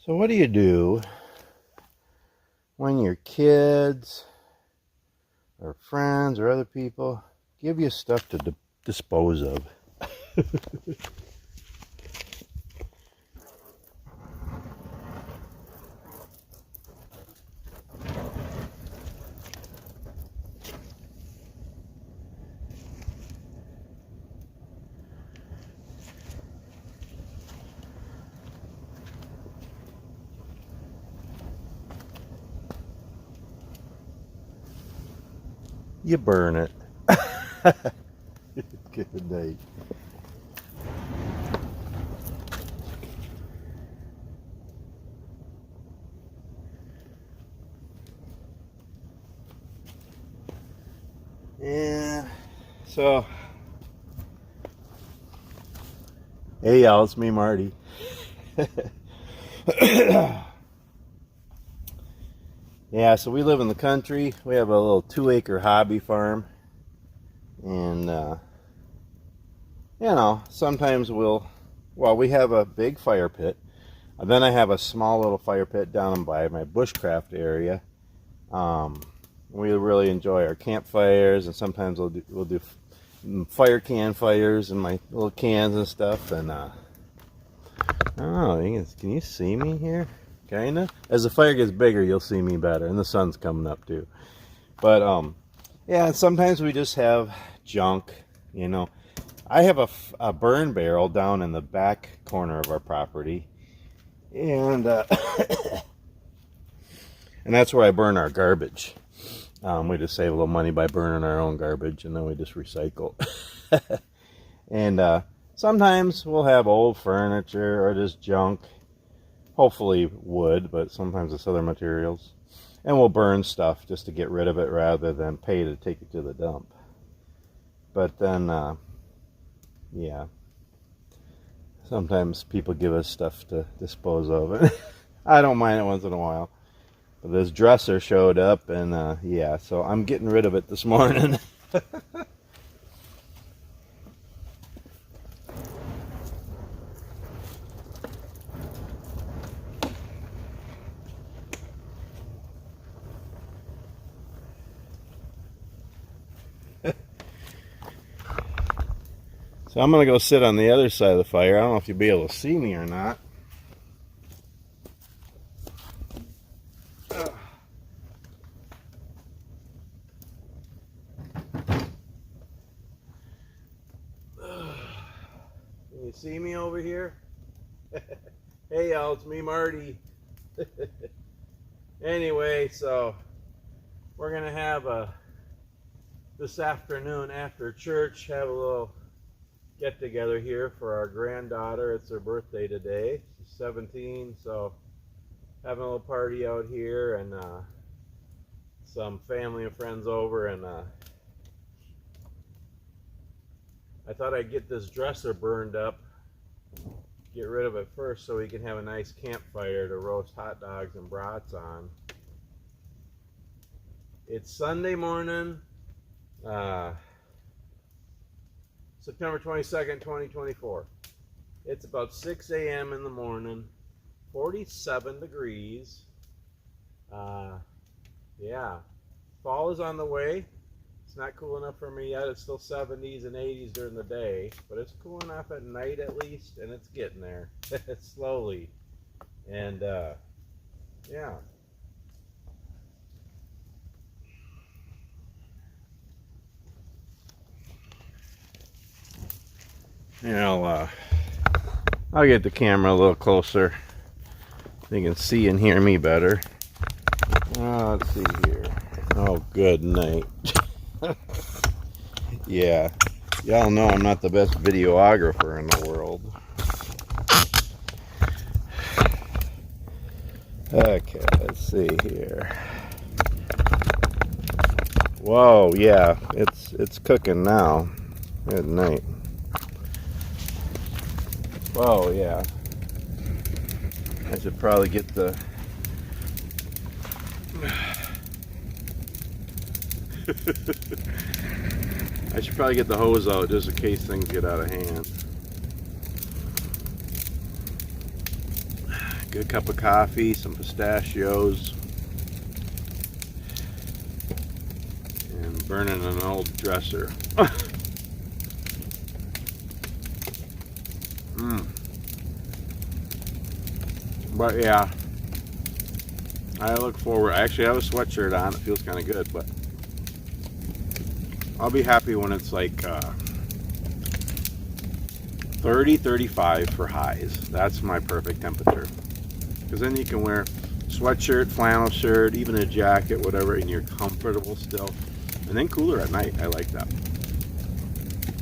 So what do you do when your kids or friends or other people give you stuff to dispose of? You burn it. Good night. Yeah. So, hey y'all, it's me, Marty. Yeah, so we live in the country. We have a little 2-acre hobby farm. And, sometimes we have a big fire pit. And then I have a small little fire pit down by my bushcraft area. We really enjoy our campfires, and sometimes we'll do fire can fires and my little cans and stuff. And, I don't know, can you see me here? Kinda. As the fire gets bigger, you'll see me better, and the sun's coming up too. But yeah, sometimes we just have junk. I have a burn barrel down in the back corner of our property, and and that's where I burn our garbage. We just save a little money by burning our own garbage, and then we just recycle. And sometimes we'll have old furniture or just junk. Hopefully wood, but sometimes it's other materials. And we'll burn stuff just to get rid of it rather than pay to take it to the dump. But then, yeah, sometimes people give us stuff to dispose of. I don't mind it once in a while. But this dresser showed up, and yeah, so I'm getting rid of it this morning. So I'm going to go sit on the other side of the fire. I don't know if you'll be able to see me or not. Can you see me over here? Hey y'all, it's me, Marty. Anyway, so we're going to have this afternoon after church, have a little get together here for our granddaughter. It's her birthday today. She's 17, so having a little party out here, and some family and friends over, and I thought I'd get this dresser burned up, get rid of it first so we can have a nice campfire to roast hot dogs and brats on. It's Sunday morning, September 22nd, 2024. It's about 6 a.m. in the morning, 47 degrees. Yeah, fall is on the way. It's not cool enough for me yet. It's still 70s and 80s during the day, but it's cool enough at night at least, and it's getting there slowly. And yeah. You know, I'll get the camera a little closer. They can see and hear me better. Let's see here. Oh, good night. Yeah, y'all know I'm not the best videographer in the world. Okay, let's see here. Whoa, yeah, it's cooking now. Good night. Whoa, yeah. I should probably get the hose out just in case things get out of hand. Good cup of coffee, some pistachios, and burning an old dresser. But yeah, I look forward. I actually have a sweatshirt on. It feels kind of good, but I'll be happy when it's like 30, 35 for highs. That's my perfect temperature. Because then you can wear sweatshirt, flannel shirt, even a jacket, whatever, and you're comfortable still. And then cooler at night. I like that.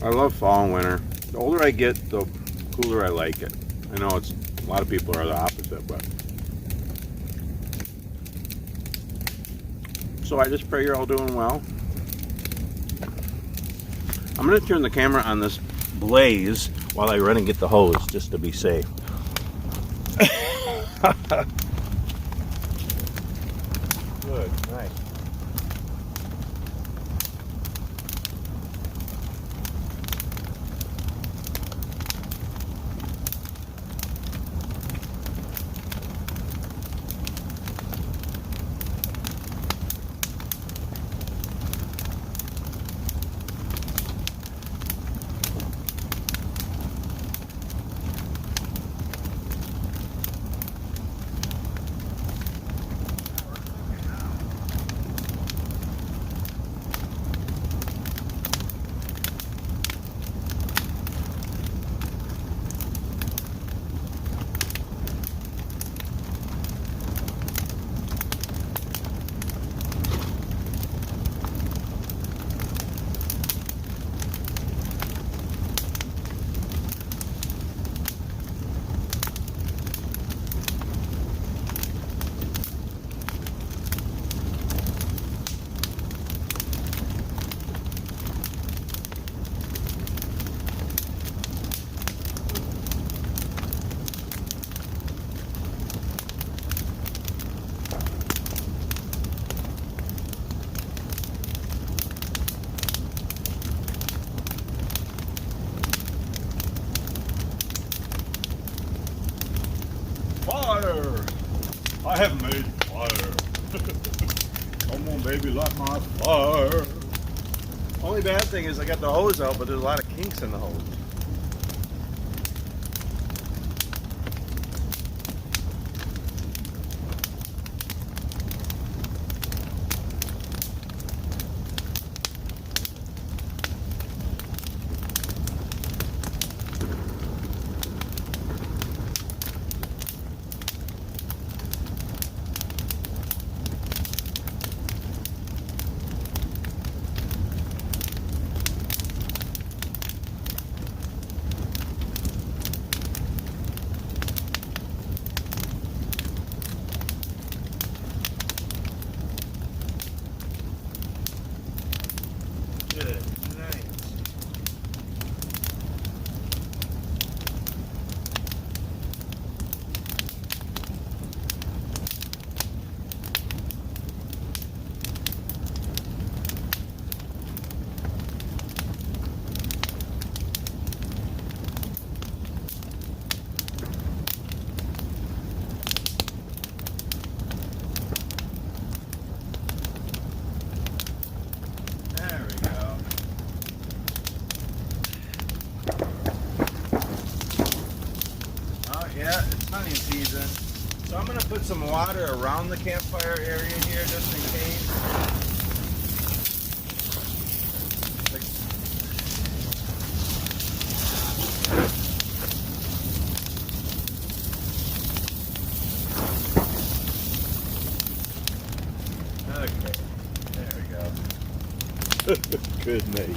I love fall and winter. The older I get, the cooler I like it. I know it's a lot of people are the opposite, but so I just pray you're all doing well. I'm going to turn the camera on this blaze while I run and get the hose just to be safe. Good night. Fire! I have made fire. Come on, baby, light my fire. Only bad thing is I got the hose out, but there's a lot of kinks in the hose. Yeah, it's hunting season. So I'm going to put some water around the campfire area here just in case. Good night.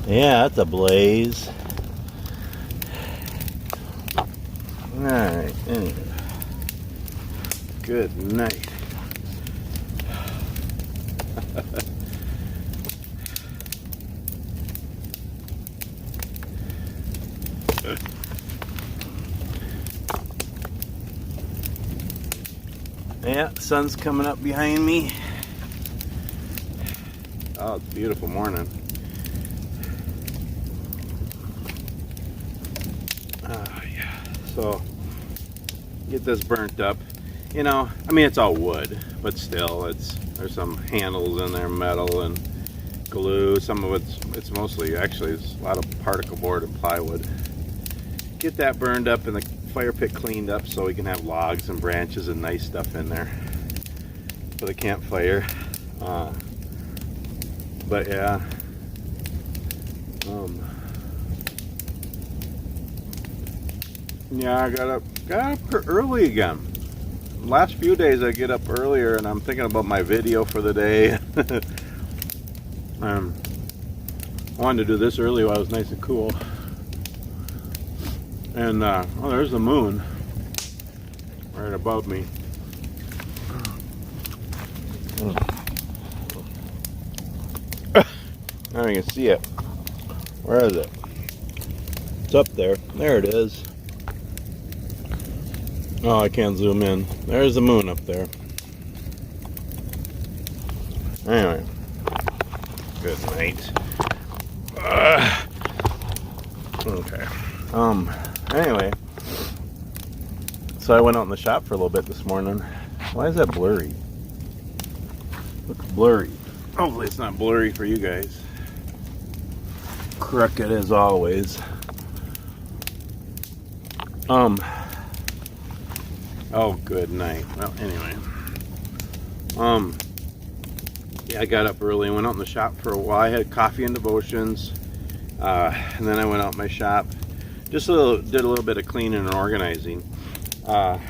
Yeah, that's a blaze. Alright, anyway. Good night. Yeah, the sun's coming up behind me. Oh, it's a beautiful morning. Yeah. So, get this burnt up. You know, I mean, it's all wood, but still, there's some handles in there, metal and glue. Some of it's mostly, actually, it's a lot of particle board and plywood. Get that burned up and the fire pit cleaned up so we can have logs and branches and nice stuff in there for the campfire. But yeah, yeah, I got up early again. Last few days I get up earlier, and I'm thinking about my video for the day. I wanted to do this early while it was nice and cool. And oh, there's the moon right above me. Now you can see it. Where is it? It's up there. There it is. Oh, I can't zoom in. There's the moon up there. Anyway. Good night. Okay. Anyway. So I went out in the shop for a little bit this morning. Why is that blurry? Looks blurry. Hopefully it's not blurry for you guys. Crooked as always. Oh, good night. Well, anyway. Yeah, I got up early and went out in the shop for a while. I had coffee and devotions. And then I went out in my shop. Did a little bit of cleaning and organizing. So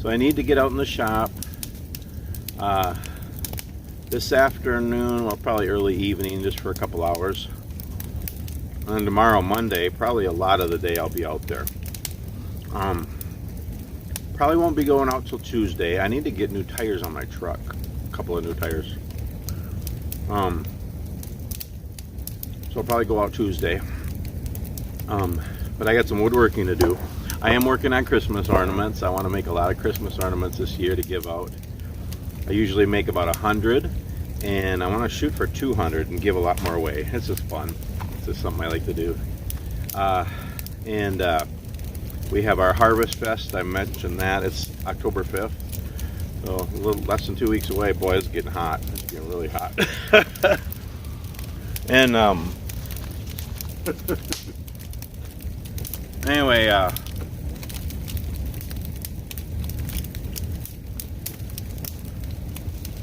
I need to get out in the shop. This afternoon, well, probably early evening, just for a couple hours. And tomorrow, Monday, probably a lot of the day I'll be out there. Probably won't be going out till Tuesday. I need to get new tires on my truck. A couple of new tires. So I'll probably go out Tuesday. But I got some woodworking to do. I am working on Christmas ornaments. I want to make a lot of Christmas ornaments this year to give out. I usually make about 100, and I want to shoot for 200 and give a lot more away. It's just fun. It's just something I like to do. We have our Harvest Fest. I mentioned that. It's October 5th. So a little less than 2 weeks away. Boy, it's getting hot. It's getting really hot. And anyway,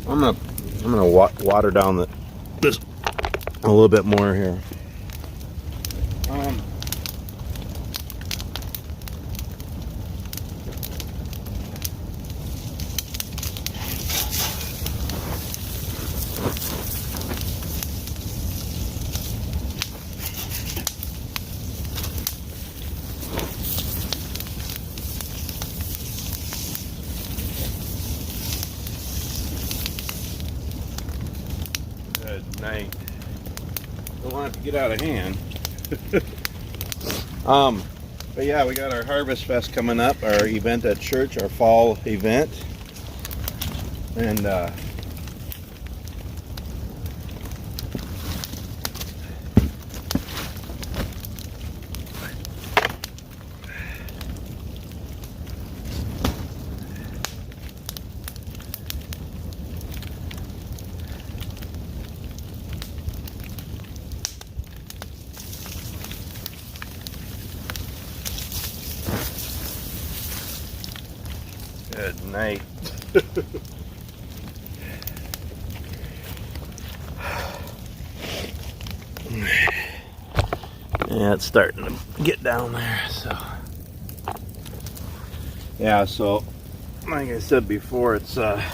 I'm gonna water down this a little bit more here. Good night. Don't want it to get out of hand. But yeah, we got our Harvest Fest coming up, our event at church, our fall event. And good night. Yeah, it's starting to get down there, so yeah, so like I said before, it's I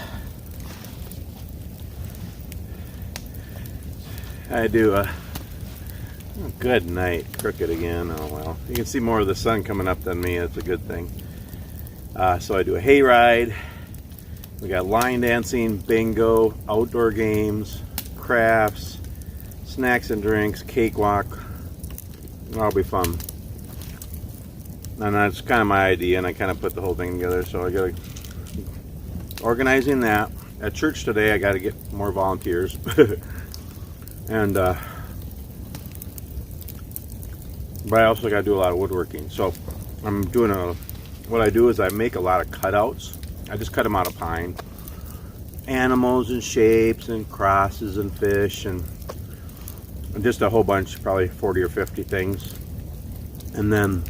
do a good night. Crooked again. Oh well. You can see more of the sun coming up than me. That's a good thing. So I do a hayride. We got line dancing, bingo, outdoor games, crafts, snacks and drinks, cakewalk. That'll be fun. And that's kind of my idea, and I kind of put the whole thing together. So I got to organizing that. At church today, I got to get more volunteers, and but I also got to do a lot of woodworking. So I'm doing what I do is I make a lot of cutouts. I just cut them out of pine. Animals and shapes and crosses and fish and just a whole bunch, probably 40 or 50 things. And then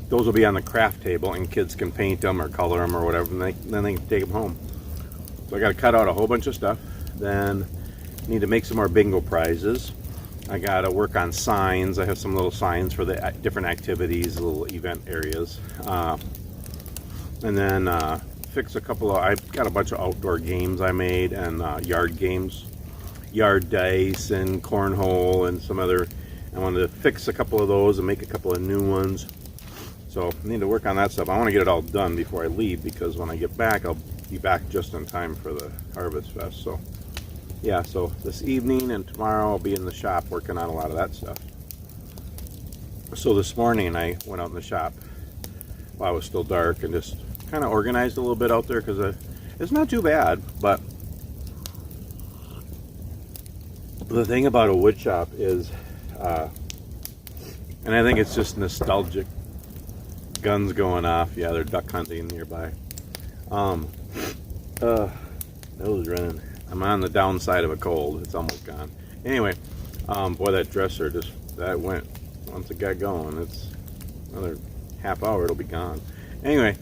those will be on the craft table and kids can paint them or color them or whatever, and then they can take them home. So I got to cut out a whole bunch of stuff. Then need to make some more bingo prizes. I got to work on signs. I have some little signs for the different activities, little event areas. And then fix a couple of, I've got a bunch of outdoor games I made and yard games, yard dice and cornhole and some other. I wanted to fix a couple of those and make a couple of new ones. So I need to work on that stuff. I want to get it all done before I leave, because when I get back, I'll be back just in time for the Harvest Fest. So yeah, so this evening and tomorrow I'll be in the shop working on a lot of that stuff. So this morning I went out in the shop while it was still dark and just kind of organized a little bit out there, because it's not too bad. But the thing about a wood shop is, and I think it's just nostalgic, guns going off. Yeah, they're duck hunting nearby. Nose running. I'm on the downside of a cold. It's almost gone. Anyway, boy, that dresser that went. Once it got going, it's another half hour, it'll be gone. Anyway,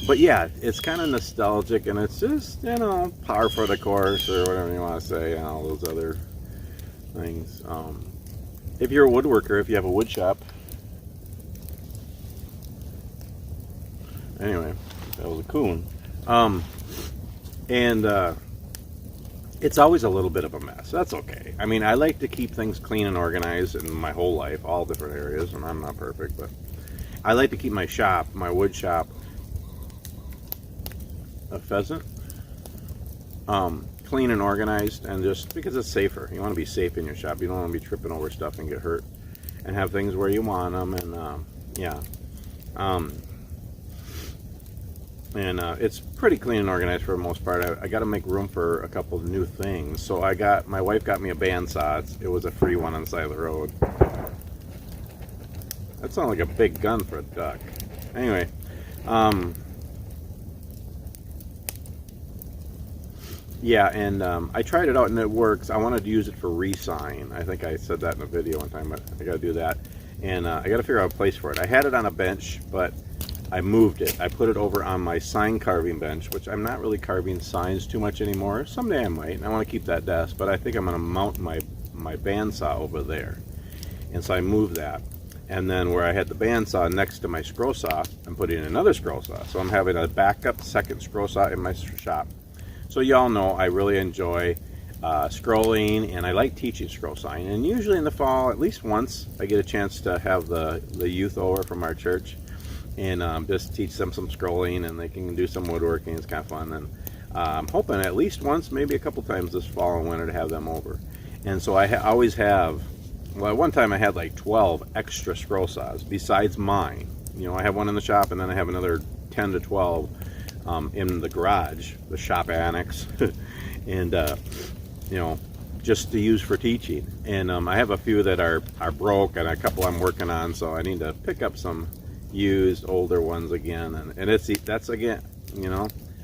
but yeah, it's kind of nostalgic, and it's just, par for the course, or whatever you want to say, and all those other things. If you're a woodworker, if you have a wood shop. Anyway, that was a coon. It's always a little bit of a mess. That's okay. I mean, I like to keep things clean and organized in my whole life, all different areas, and I'm not perfect, but I like to keep my shop, my wood shop, a pheasant, clean and organized, and just because it's safer. You want to be safe in your shop. You don't want to be tripping over stuff and get hurt, and have things where you want them, and yeah. It's pretty clean and organized for the most part. I got to make room for a couple of new things. So my wife got me a bandsaw. It was a free one on the side of the road. That sounds like a big gun for a duck. Anyway, yeah, and I tried it out and it works. I wanted to use it for re-sign. I think I said that in a video one time, but I got to do that. And I got to figure out a place for it. I had it on a bench, but I moved it. I put it over on my sign carving bench, which I'm not really carving signs too much anymore. Someday I might, and I want to keep that desk, but I think I'm going to mount my bandsaw over there. And so I moved that. And then where I had the bandsaw next to my scroll saw, I'm putting in another scroll saw. So I'm having a backup second scroll saw in my shop. So y'all know I really enjoy scrolling, and I like teaching scroll sawing. And usually in the fall, at least once, I get a chance to have the youth over from our church and just teach them some scrolling, and they can do some woodworking. It's kind of fun, and I'm hoping at least once, maybe a couple times this fall and winter to have them over. And so I always have, well, at one time I had like 12 extra scroll saws besides mine. I have one in the shop, and then I have another 10 to 12 in the garage, the shop annex, and just to use for teaching. And I have a few that are broke, and a couple I'm working on, so I need to pick up some used older ones again, and that's again,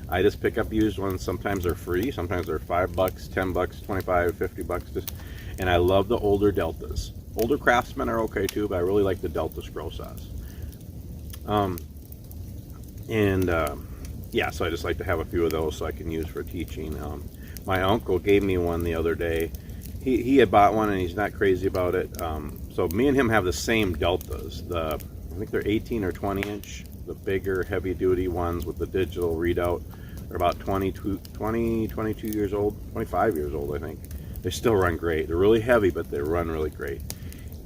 I just pick up used ones. Sometimes they're free, sometimes they're $5, $10, $25, $50 just. And I love the older deltas. Older Craftsmen are okay too, but I really like the delta scroll saws. Yeah, so I just like to have a few of those so I can use for teaching. My uncle gave me one the other day. He had bought one, and he's not crazy about it. So me and him have the same deltas. I think they're 18 or 20 inch, the bigger heavy duty ones with the digital readout are about 22 years old, 25 years old, I think. They still run great. They're really heavy, but they run really great.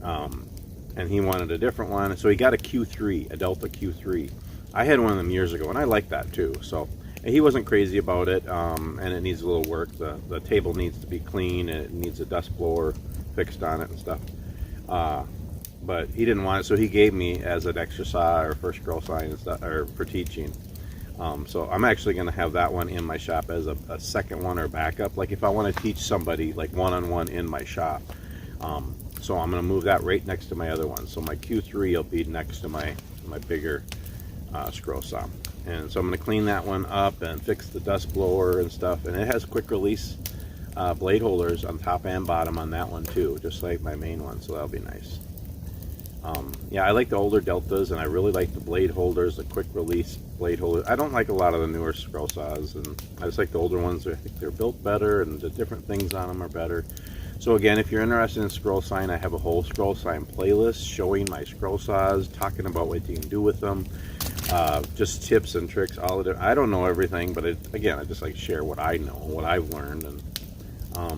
And he wanted a different one, so he got a Q3, a Delta Q3. I had one of them years ago, and I like that too. So and he wasn't crazy about it, and it needs a little work. The table needs to be clean, and it needs a dust blower fixed on it and stuff. But he didn't want it, so he gave me as an extra saw or first girl sign and stuff, or for teaching. So I'm actually going to have that one in my shop as a second one or backup, like if I want to teach somebody like one-on-one in my shop. So I'm going to move that right next to my other one. So my Q3 will be next to my bigger scroll saw. And so I'm going to clean that one up and fix the dust blower and stuff. And it has quick release blade holders on top and bottom on that one too, just like my main one. So that'll be nice. Yeah, I like the older Deltas, and I really like the blade holders, the quick release blade holders. I don't like a lot of the newer scroll saws, and I just like the older ones. I think they're built better, and the different things on them are better. So again, if you're interested in scroll sign, I have a whole scroll sign playlist showing my scroll saws, talking about what you can do with them, just tips and tricks. All of it. I don't know everything, but again, I just like to share what I know, what I've learned. And oh,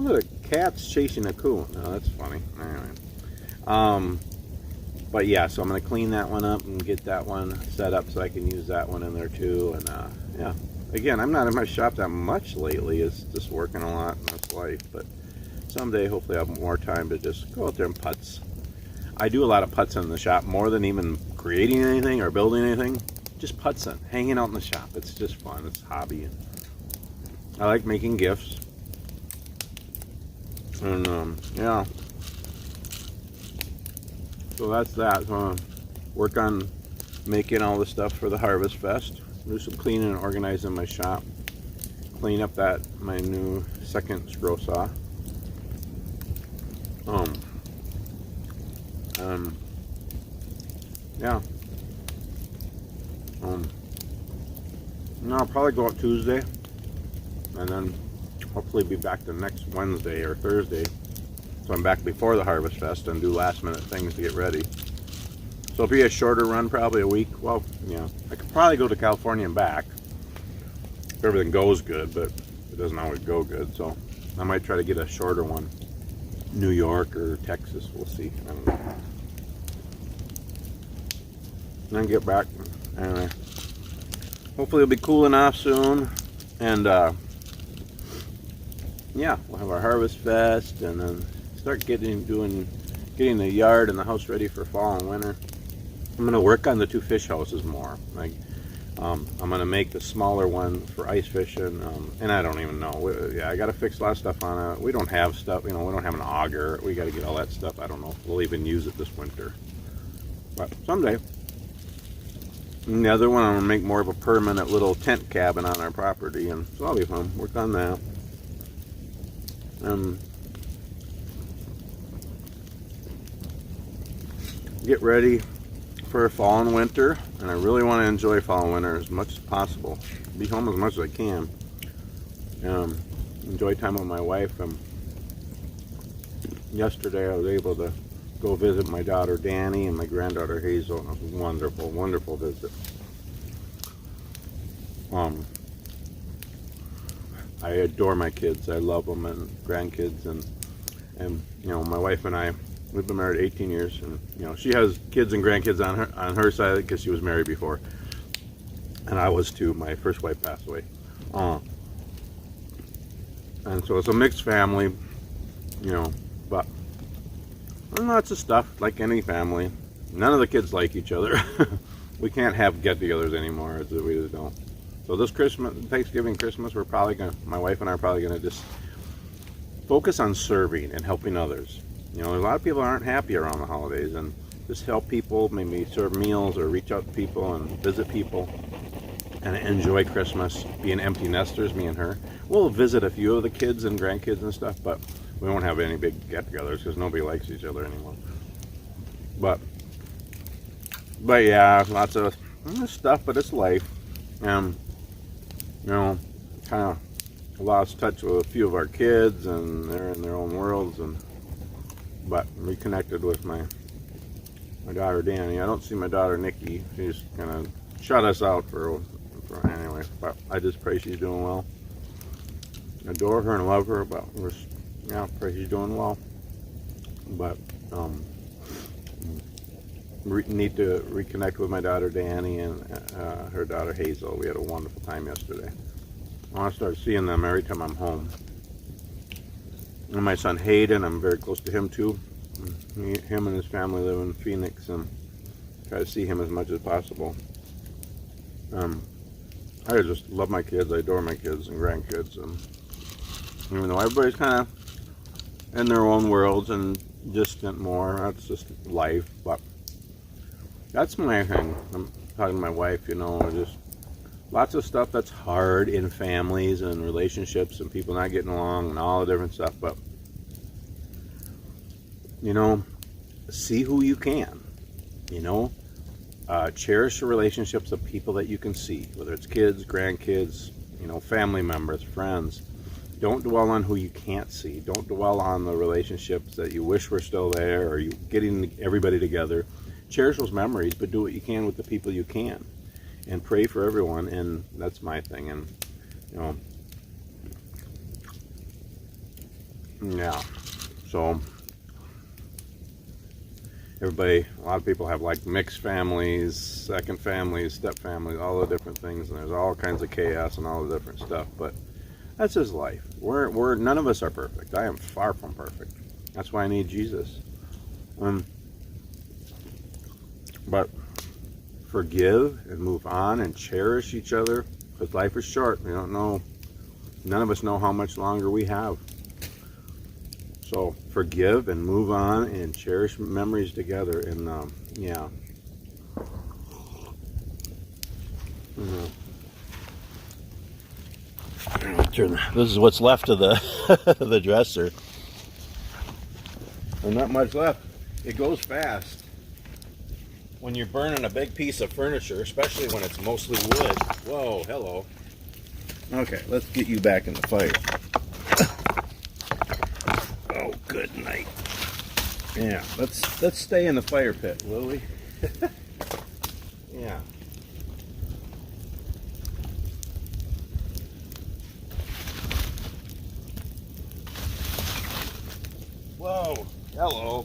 the cat's chasing a coon. Oh, that's funny. Anyway. But yeah, so I'm going to clean that one up and get that one set up so I can use that one in there too. And yeah, again, I'm not in my shop that much lately. It's just working a lot, and that's life. But someday, hopefully, I'll have more time to just go out there and putz. I do a lot of putzing in the shop, more than even creating anything or building anything. Just putzing, hanging out in the shop. It's just fun. It's a hobby. I like making gifts. And yeah. So that's that. So I'm gonna work on making all the stuff for the Harvest Fest. Do some cleaning and organizing my shop. Clean up my new second scroll saw. Yeah. No, I'll probably go up Tuesday, and then hopefully be back the next Wednesday or Thursday. So I'm back before the Harvest Fest and do last minute things to get ready. So it'll be a shorter run, probably a week. Well, yeah, I could probably go to California and back if everything goes good, but it doesn't always go good. So I might try to get a shorter one. New York or Texas, we'll see. I don't know. And then get back. Anyway, hopefully it'll be cooling off soon. And yeah, we'll have our Harvest Fest, and then start getting the yard and the house ready for fall and winter. I'm going to work on the two fish houses more. Like I'm going to make the smaller one for ice fishing, and I don't even know. Yeah, I got to fix a lot of stuff on it. We don't have stuff, we don't have an auger. We got to get all that stuff. I don't know if we'll even use it this winter, but someday. And the other one, I'm going to make more of a permanent little tent cabin on our property, and so that'll be fun. Work on that. Get ready for fall and winter, and I really want to enjoy fall and winter as much as possible. Be home as much as I can. Enjoy time with my wife. Yesterday I was able to go visit my daughter Danny and my granddaughter Hazel, and it was a wonderful, wonderful visit. I adore my kids. I love them, and grandkids, and my wife and I, we've been married 18 years, and she has kids and grandkids on her side because she was married before, and I was too. My first wife passed away, and so it's a mixed family, but lots of stuff like any family. None of the kids like each other. We can't have get-togethers anymore. We just don't. So this Christmas, Thanksgiving, Christmas, my wife and I are probably gonna just focus on serving and helping others. A lot of people aren't happy around the holidays, and just help people, maybe serve meals or reach out to people and visit people and enjoy Christmas. Being empty nesters, me and her. We'll visit a few of the kids and grandkids and stuff, but we won't have any big get-togethers because nobody likes each other anymore. But yeah, lots of stuff, but it's life. Kind of lost touch with a few of our kids, and they're in their own worlds, but reconnected with my my daughter Danny. I don't see my daughter Nikki. She's kind of shut us out for anyway. But I just pray she's doing well. Adore her and love her, but pray she's doing well. But need to reconnect with my daughter Danny and her daughter Hazel. We had a wonderful time yesterday. I want to start seeing them every time I'm home. And my son Hayden, I'm very close to him too. Him and his family live in Phoenix, and try to see him as much as possible. I just love my kids. I adore my kids and grandkids, and even though everybody's kind of in their own worlds and distant more, that's just life. But that's my thing. I'm talking to my wife, just lots of stuff that's hard in families and relationships and people not getting along and all the different stuff. But see who you can. Cherish the relationships of people that you can see, whether it's kids, grandkids, family members, friends. Don't dwell on who you can't see. Don't dwell on the relationships that you wish were still there, or you getting everybody together. Cherish those memories, but do what you can with the people you can, and pray for everyone. And that's my thing. And yeah, so everybody, a lot of people have like mixed families, second families, step families, all the different things, and there's all kinds of chaos and all the different stuff. But that's his life. We're none of us are perfect. I am far from perfect. That's why I need Jesus. But forgive and move on and cherish each other, because life is short. We don't know. None of us know how much longer we have. So forgive and move on and cherish memories together. And yeah. This is what's left of the the dresser. There's not much left. It goes fast when you're burning a big piece of furniture, especially when it's mostly wood. Whoa, hello. Okay, let's get you back in the fire. Oh, good night. Yeah, let's stay in the fire pit, will we? Yeah. Whoa, hello.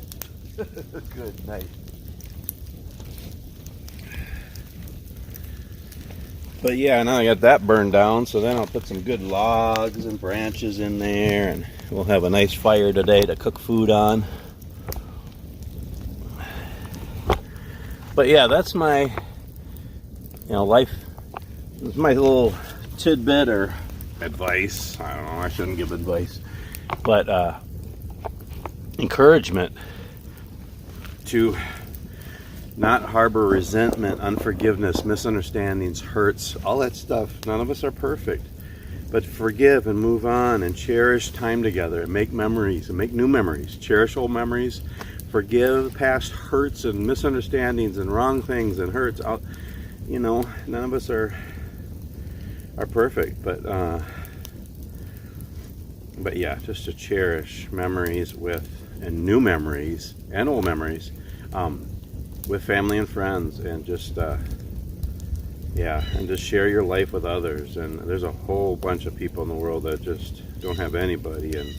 Good night. But yeah, now I got that burned down, so then I'll put some good logs and branches in there, and we'll have a nice fire today to cook food on. But yeah, that's my, life. It's my little tidbit or advice. I don't know, I shouldn't give advice. But encouragement to not harbor resentment, unforgiveness, misunderstandings, hurts, all that stuff. None of us are perfect. But forgive and move on and cherish time together and make memories and make new memories. Cherish old memories. Forgive past hurts and misunderstandings and wrong things and hurts. None of us are perfect. But yeah, just to cherish memories and new memories and old memories with family and friends, and just and just share your life with others. And there's a whole bunch of people in the world that just don't have anybody and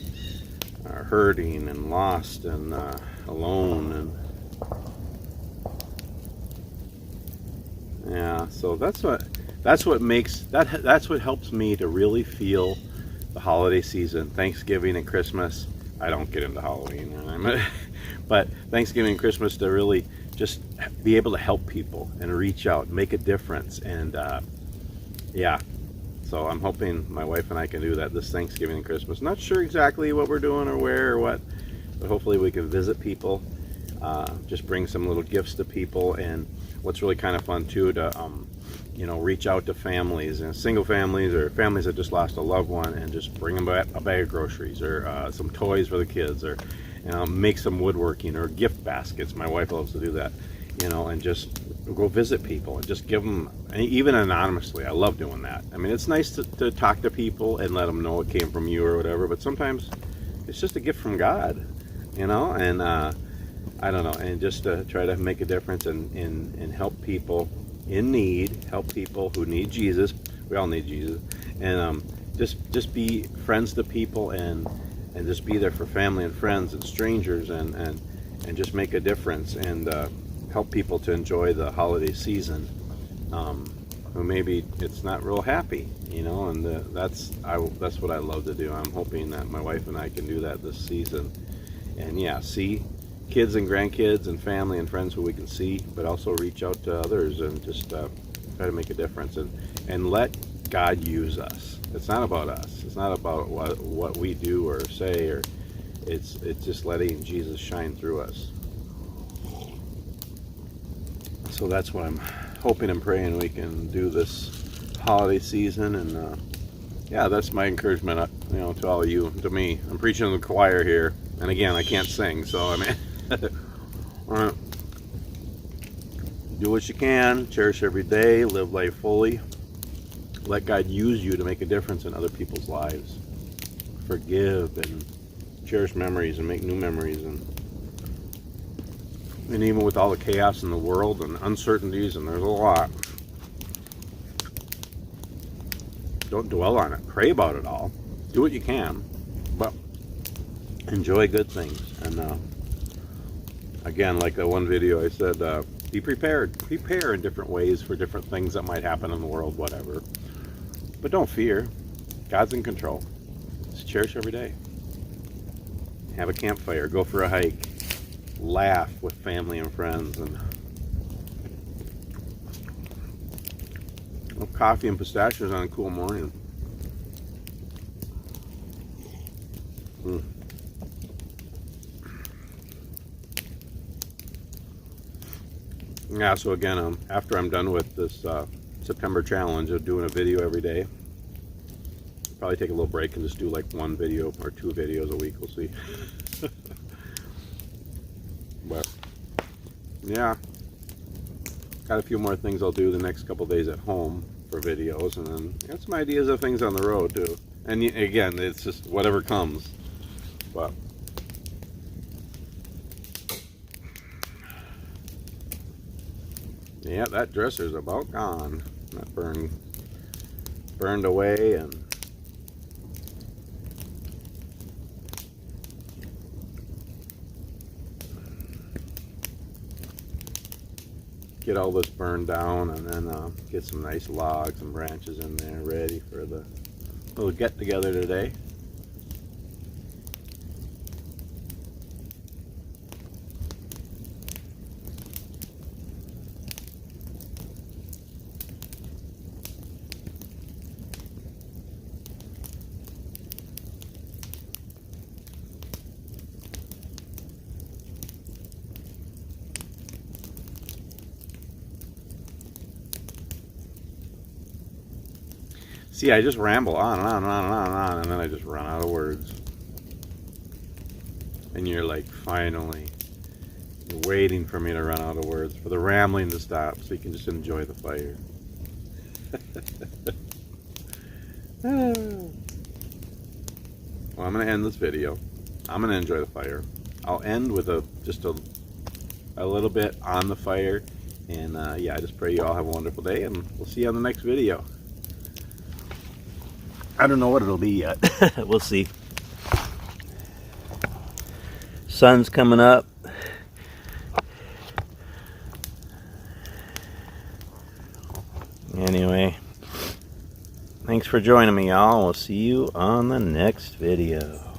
are hurting and lost and alone, and yeah, so that's what helps me to really feel the holiday season. Thanksgiving and Christmas, I don't get into Halloween, but Thanksgiving and Christmas, to really just be able to help people and reach out, make a difference. And so I'm hoping my wife and I can do that this Thanksgiving and Christmas. Not sure exactly what we're doing or where or what, but hopefully we can visit people, just bring some little gifts to people. And what's really kind of fun too, to reach out to families and single families or families that just lost a loved one, and just bring them a bag of groceries or some toys for the kids, or make some woodworking or gift baskets. My wife loves to do that, and just go visit people and just give them, even anonymously. I love doing that. I mean, it's nice to talk to people and let them know it came from you or whatever, but sometimes it's just a gift from God, and I don't know, and just to try to make a difference and help people in need, help people who need Jesus. We all need Jesus, and just be friends to people and just be there for family and friends and strangers and just make a difference and help people to enjoy the holiday season. Who maybe it's not real happy, you know, and that's what I love to do. I'm hoping that my wife and I can do that this season, and yeah, see kids and grandkids and family and friends who we can see, but also reach out to others and just try to make a difference and let God use us. It's not about us. It's not about what we do or say, or it's just letting Jesus shine through us. So that's what I'm hoping and praying we can do this holiday season, and yeah, that's my encouragement, you know, to all of you, to me. I'm preaching to the choir here, and again, I can't sing, so I mean, do what you can, cherish every day, live life fully, let God use you to make a difference in other people's lives, forgive and cherish memories and make new memories, and even with all the chaos in the world and uncertainties, and there's a lot, don't dwell on it. Pray about it all. Do what you can, but enjoy good things. And again, like that one video I said, be prepared. Prepare in different ways for different things that might happen in the world, whatever. But don't fear. God's in control. Just cherish every day. Have a campfire. Go for a hike. Laugh with family and friends, and coffee and pistachios on a cool morning. Yeah, so again, after I'm done with this September challenge of doing a video every day, I'll probably take a little break and just do like one video or 2 videos a week. We'll see. But yeah, got a few more things I'll do the next couple days at home for videos, and then got some ideas of things on the road too. And again, it's just whatever comes. But yeah, that dresser's about gone. That burned away, and get all this burned down, and then get some nice logs and branches in there ready for the little get together today. See, I just ramble on and on and on and on and on, and then I just run out of words. And you're like, finally, you're waiting for me to run out of words, for the rambling to stop, so you can just enjoy the fire. Well, I'm going to end this video. I'm going to enjoy the fire. I'll end with just a little bit on the fire. And yeah, I just pray you all have a wonderful day, and we'll see you on the next video. I don't know what it'll be yet. We'll see. Sun's coming up. Anyway, thanks for joining me, y'all. We'll see you on the next video.